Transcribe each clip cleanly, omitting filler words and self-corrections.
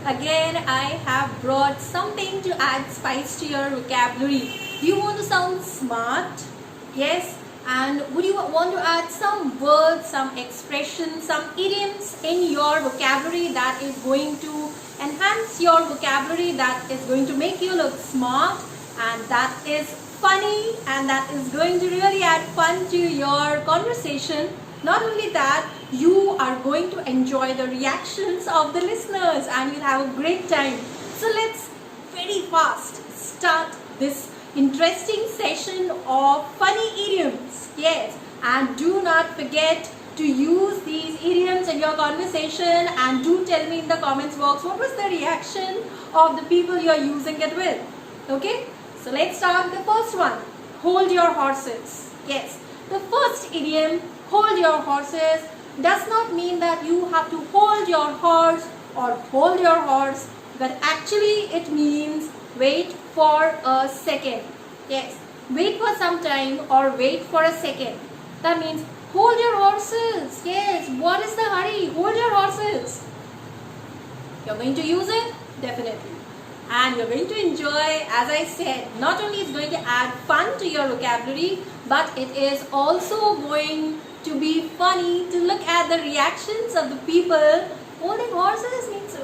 Again, I have brought something to add spice to your vocabulary. Do you want to sound smart? Yes. And would you want to add some words, some expressions, some idioms in your vocabulary that is going to enhance your vocabulary, that is going to make you look smart, and that is funny, and that is going to really add fun to your conversation? Not only that, you are going to enjoy the reactions of the listeners and you'll have a great time. So let's very fast start this interesting session of funny idioms. Yes, and do not forget to use these idioms in your conversation, and do tell me in the comments box what was the reaction of the people you are using it with. Okay, so let's start with the first one. Hold your horses. Yes, the first idiom, hold your horses, does not mean that you have to hold your horse or hold your horse, but actually it means wait for a second. Yes, wait for some time or wait for a second. That means hold your horses. Yes, what is the hurry? Hold your horses. You're going to use it? Definitely. And you're going to enjoy, as I said, not only it's going to add fun to your vocabulary, but it is also going to be funny to look at the reactions of the people. Holding horses means,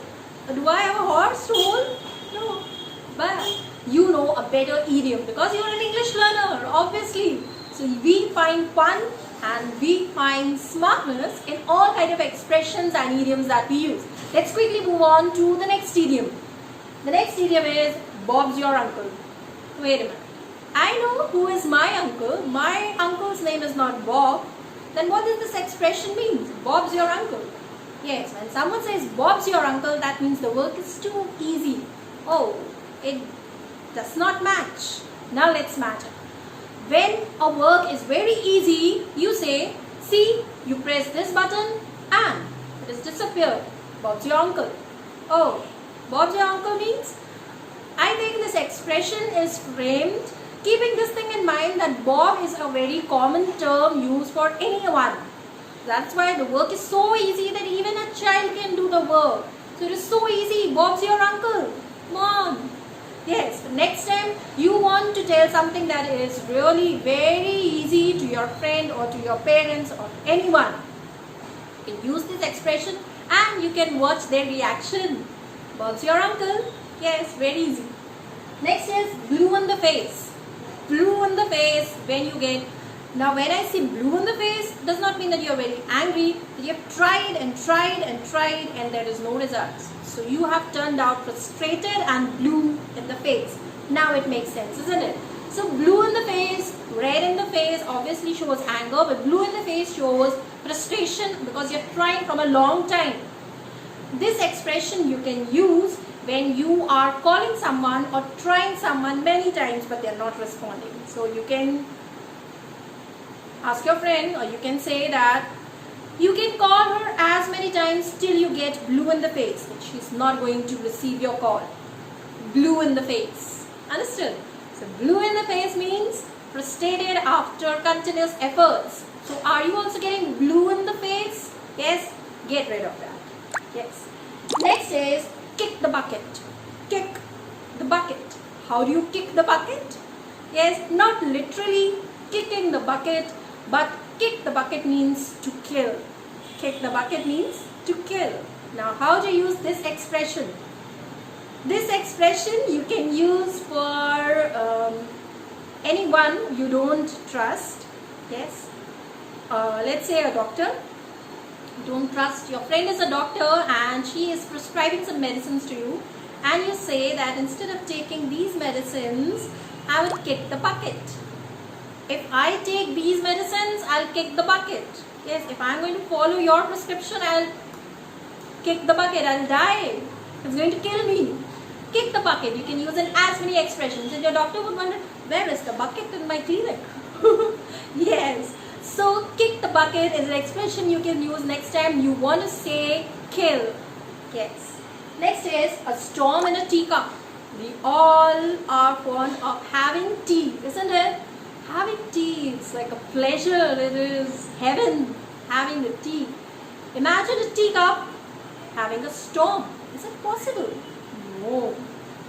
do I have a horse to hold? No. But you know a better idiom because you're an English learner, obviously. So we find fun and we find smartness in all kind of expressions and idioms that we use. Let's quickly move on to the next idiom. The next idiom is Bob's your uncle. Wait a minute. I know who is my uncle. My uncle's name is not Bob. Then what does this expression mean? Bob's your uncle. Yes, when someone says Bob's your uncle, that means the work is too easy. Oh, it does not match. Now let's match it. When a work is very easy, you say, see, you press this button and it has disappeared. Bob's your uncle. Oh, Bob's your uncle means, I think this expression is framed keeping this thing in mind that Bob is a very common term used for anyone. That's why the work is so easy that even a child can do the work. So it is so easy. Bob's your uncle. Come on. Yes, next time you want to tell something that is really very easy to your friend or to your parents or anyone, you can use this expression and you can watch their reaction. Bob's your uncle. Yes, very easy. Next is blue in the face. Blue in the face when you get... Now when I say blue in the face, does not mean that you are very angry, that you have tried and tried and tried and there is no results. So you have turned out frustrated and blue in the face. Now it makes sense, isn't it? So blue in the face, red in the face obviously shows anger, but blue in the face shows frustration because you're trying from a long time. This expression you can use when you are calling someone or trying someone many times but they are not responding. So you can ask your friend, or you can say that you can call her as many times till you get blue in the face, that she's not going to receive your call. Blue in the face. Understood? So blue in the face means frustrated after continuous efforts. So are you also getting blue in the face? Yes? Get rid of that. Yes. Next is kick the bucket. Kick the bucket. How do you kick the bucket? Yes, not literally kicking the bucket, but kick the bucket means to kill. Kick the bucket means to kill. Now how to use this expression? This expression you can use for anyone you don't trust. Yes. Let's say a doctor. Don't trust, your friend is a doctor and she is prescribing some medicines to you, and you say that instead of taking these medicines, I will kick the bucket. If I take these medicines, I'll kick the bucket. Yes, if I'm going to follow your prescription, I'll kick the bucket, I'll die. It's going to kill me. Kick the bucket. You can use in as many expressions. And your doctor would wonder, where is the bucket in my clinic? Yes. So kick the bucket is an expression you can use next time you want to say kill. Yes. Next is a storm in a teacup. We all are fond of having tea, isn't it? Having tea, it's like a pleasure. It is heaven having the tea. Imagine a teacup having a storm. Is it possible? No.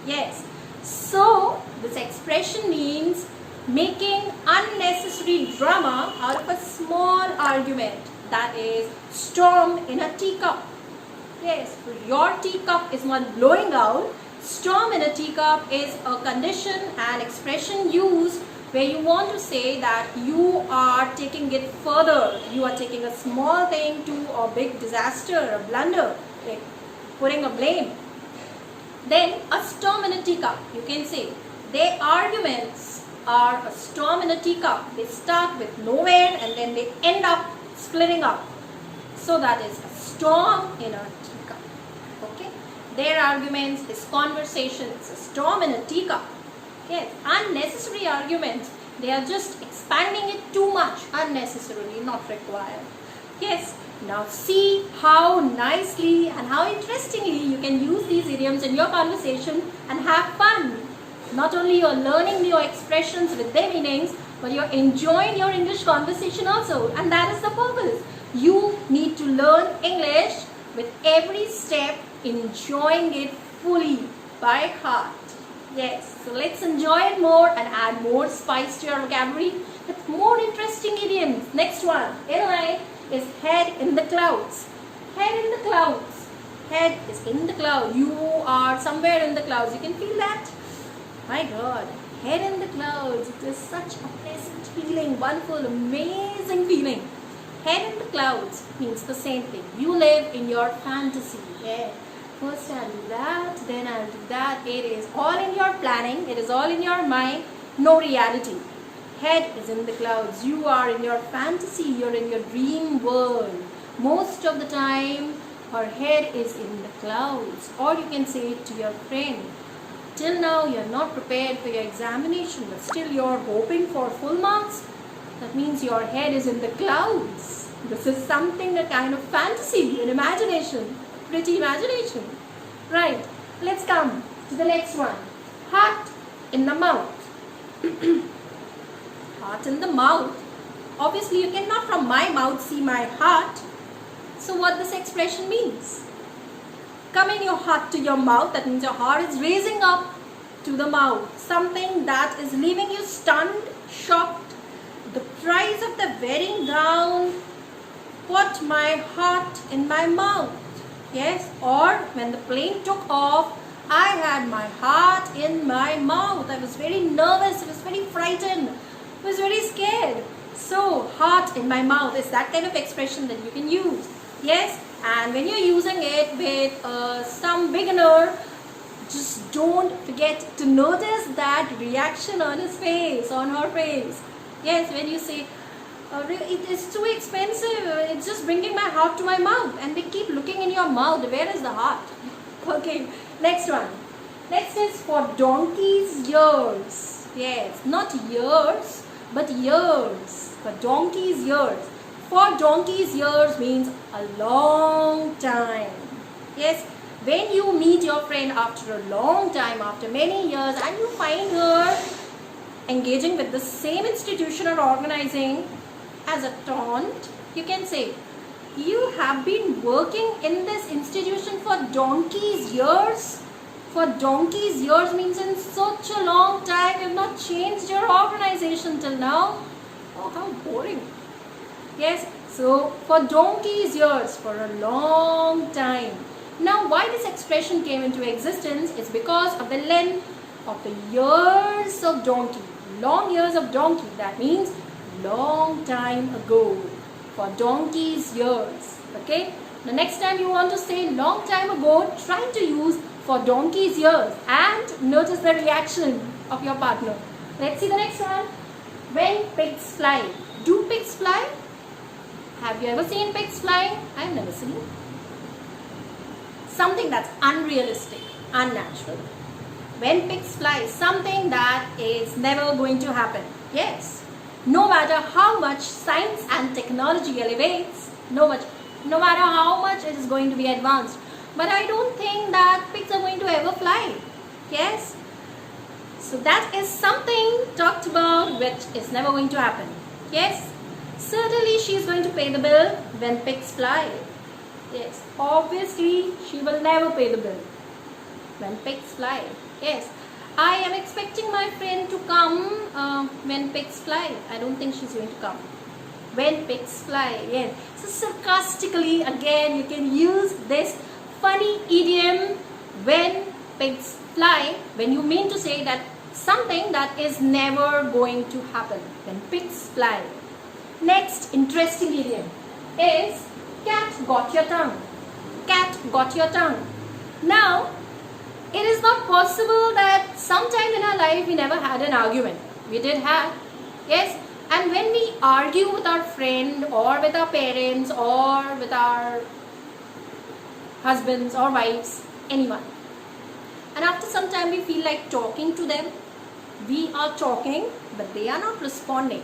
Yes. So, this expression means making unnecessary drama out of a small argument. That is, storm in a teacup. Yes, your teacup is not blowing out. Storm in a teacup is a condition and expression used where you want to say that you are taking it further. You are taking a small thing to a big disaster, a blunder, like putting a blame. Then a storm in a teacup, you can say. Their arguments are a storm in a teacup. They start with nowhere and then they end up splitting up. So that is a storm in a teacup. Okay? Their arguments is conversations, a storm in a teacup. Yes, unnecessary arguments. They are just expanding it too much unnecessarily, not required. Yes, now see how nicely and how interestingly you can use these idioms in your conversation and have fun. Not only you're learning new expressions with their meanings, but you're enjoying your English conversation also. And that is the purpose. You need to learn English with every step, enjoying it fully by heart. Yes, so let's enjoy it more and add more spice to your vocabulary with more interesting idioms. Next one, in line, is head in the clouds. Head in the clouds. Head is in the clouds. You are somewhere in the clouds. You can feel that? My God, head in the clouds. It is such a pleasant feeling, wonderful, amazing feeling. Head in the clouds means the same thing. You live in your fantasy. Yeah. First I'll do that, then I'll do that. It is all in your planning. It is all in your mind. No reality. Head is in the clouds. You are in your fantasy. You're in your dream world. Most of the time, her head is in the clouds. Or you can say it to your friend. Till now, you're not prepared for your examination, but still you're hoping for full marks. That means your head is in the clouds. This is something, a kind of fantasy, an imagination. Pretty imagination. Right. Let's come to the next one. Heart in the mouth. Heart in the mouth. Obviously, you cannot from my mouth see my heart. So what this expression means? Coming your heart to your mouth. That means your heart is raising up to the mouth. Something that is leaving you stunned, shocked. The price of the wedding gown put my heart in my mouth. Yes, or when the plane took off, I had my heart in my mouth. I was very nervous, I was very frightened, I was very scared. So, heart in my mouth is that kind of expression that you can use. Yes, and when you're using it with some beginner, just don't forget to notice that reaction on his face, on her face. Yes, when you say, it is too expensive, it's just bringing my heart to my mouth, and they keep looking in your mouth, where is the heart? Okay, next one. Next is for donkey's ears. Yes, not years, but years. For donkey's ears. For donkey's ears means a long time. Yes, when you meet your friend after a long time, after many years, and you find her engaging with the same institution or organizing, as a taunt, you can say, you have been working in this institution for donkey's years. For donkey's years means in such a long time, you have not changed your organization till now. Oh, how boring. Yes, so for donkey's years, for a long time. Now, why this expression came into existence is because of the length of the years of donkey. Long years of donkey, that means long time ago. For donkey's years. Okay? The next time you want to say long time ago, try to use for donkey's years and notice the reaction of your partner. Let's see the next one. When pigs fly. Do pigs fly? Have you ever seen pigs flying? I have never seen. Something that's unrealistic, unnatural. When pigs fly, something that is never going to happen. Yes. No matter how much science and technology elevates, no matter how much it is going to be advanced. But I don't think that pigs are going to ever fly. Yes. So that is something talked about which is never going to happen. Yes. Certainly she is going to pay the bill when pigs fly. Yes, obviously she will never pay the bill. When pigs fly. Yes, I am expecting my friend to come when pigs fly. I don't think she's going to come. When pigs fly. Yes. So sarcastically, again, you can use this funny idiom when pigs fly, when you mean to say that something that is never going to happen. When pigs fly. Next interesting idiom is cat got your tongue. Cat got your tongue. Now, it is not possible that sometime in our life we never had an argument. We did have. Yes. And when we argue with our friend or with our parents or with our husbands or wives, anyone, and after some time we feel like talking to them, we are talking but they are not responding.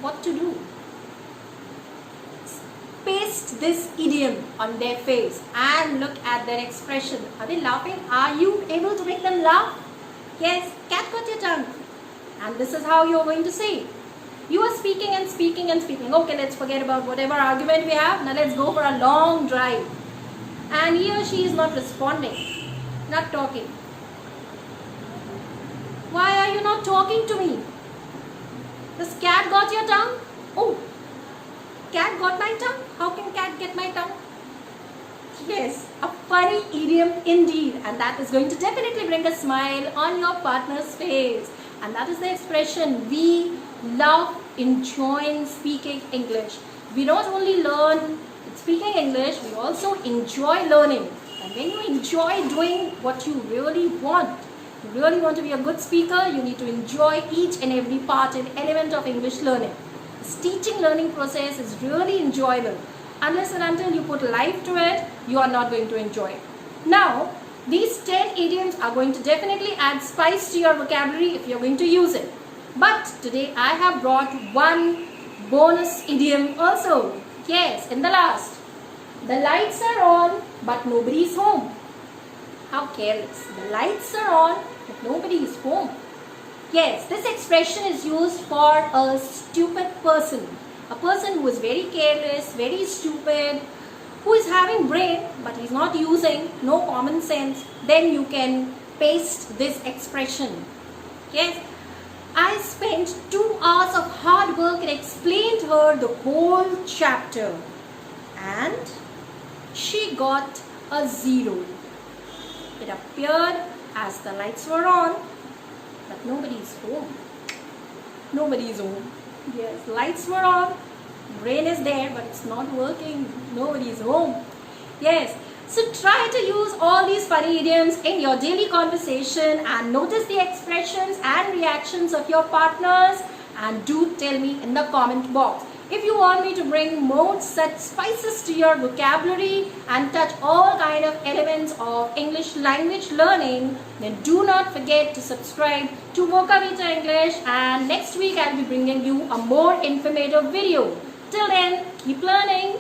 What to do? Paste this idiom on their face and look at their expression. Are they laughing? Are you able to make them laugh? Yes, cat got your tongue. And this is how you're going to say. You are speaking and speaking and speaking. Okay, let's forget about whatever argument we have. Now let's go for a long drive. And he or she is not responding, not talking. Why are you not talking to me? This cat got your tongue? Oh, cat got my tongue? How can cat get my tongue? Yes, a funny idiom indeed. And that is going to definitely bring a smile on your partner's face. And that is the expression. We love enjoying speaking English. We not only learn speaking English, we also enjoy learning. And when you enjoy doing what you really want to be a good speaker, you need to enjoy each and every part and element of English learning. This teaching learning process is really enjoyable. Unless and until you put life to it, you are not going to enjoy it. Now, these 10 idioms are going to definitely add spice to your vocabulary if you're going to use it. But today I have brought one bonus idiom also. Yes, in the last. The lights are on, but nobody is home. How careless. The lights are on, but nobody is home. Yes, this expression is used for a stupid person. A person who is very careless, very stupid, who is having brain but he's not using, no common sense. Then you can paste this expression. Yes, I spent 2 hours of hard work and explained her the whole chapter. And she got a 0. It appeared as the lights were on, but nobody is home. Nobody is home. Yes, lights were on, brain is there, but it's not working. Nobody is home. Yes, so try to use all these funny idioms in your daily conversation and notice the expressions and reactions of your partners, and do tell me in the comment box. If you want me to bring more such spices to your vocabulary and touch all kind of elements of English language learning, then do not forget to subscribe to Vocavita English, and next week I'll be bringing you a more informative video. Till then, keep learning.